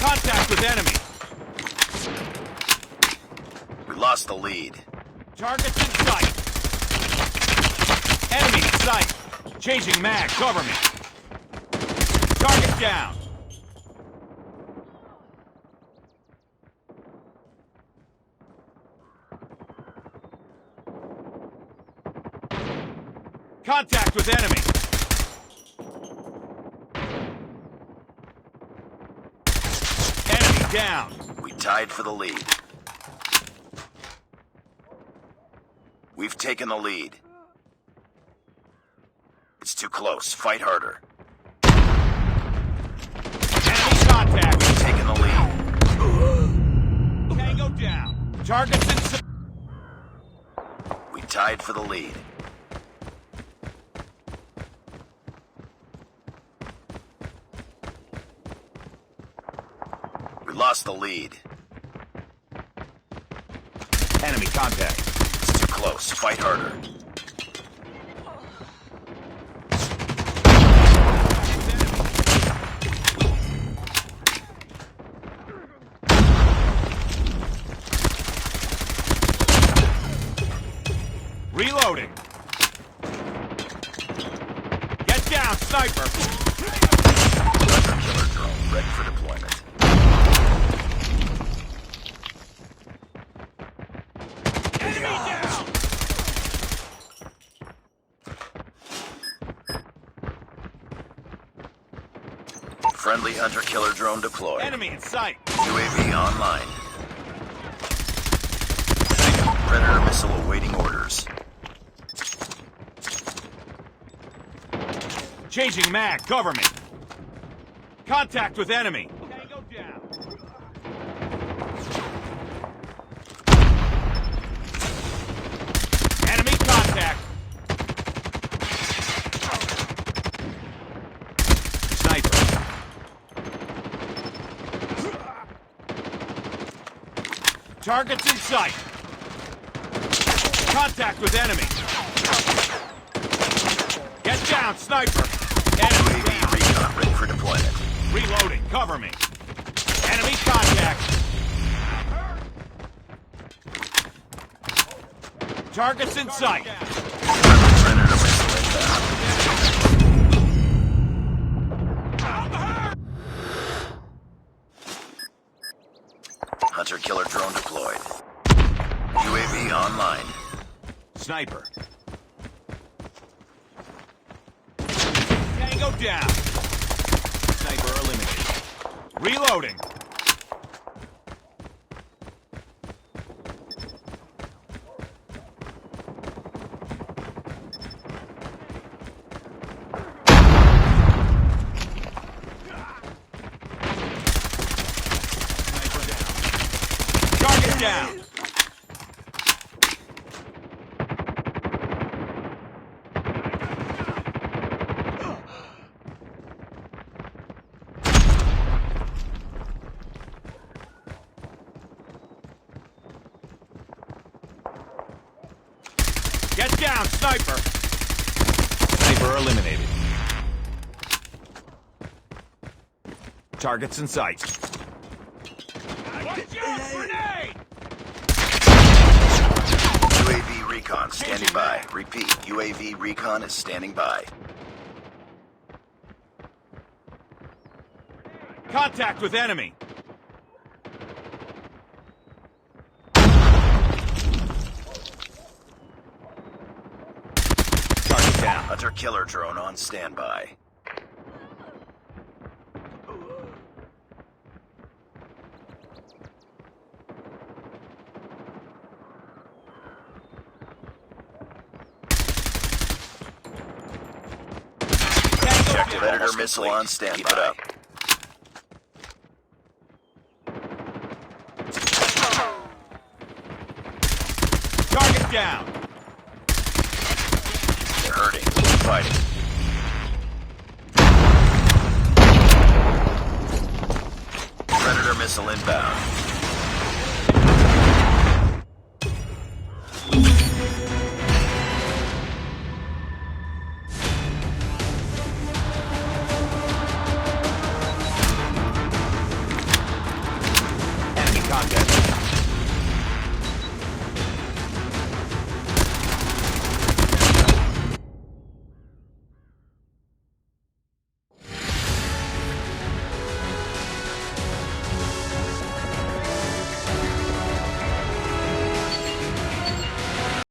Contact with enemy. We lost the lead. Targets in sight. Enemy in sight. Changing mag. Cover me. Target down. Contact with enemy. Enemy down. We tied for the lead. We've taken the lead. It's too close. Fight harder. Enemy contact. We've taken the lead. Tango down. Targets in sight. We tied for the lead. We lost the lead. Enemy contact. It's too close. Fight harder. Reloading. Get down, sniper. Killer drone ready for deployment. Enemy down. Friendly hunter-killer drone deployed. Enemy in sight. UAV online. Predator missile awaiting orders. Changing mag. Cover me. Contact with enemy. Tango down. Enemy contact. Sniper. Targets in sight. Contact with enemy. Get down, sniper. Enemy UAV down. recon ready for deployment. Reloading. Cover me. Enemy contact. Targets in sight. Predator missile inbound. Hunter-killer drone deployed. UAV online. Sniper. Tango down. Sniper eliminated. Reloading. Sniper down. Target down. Get down, sniper! Sniper eliminated. Targets in sight. Watch out, grenade! UAV recon standing by. Repeat, UAV recon is standing by. Contact with enemy. Target down. Hunter-killer drone on standby. Objective Predator missile on standby. Keep it up. Target down. They're hurting. Keep fighting. Predator missile inbound.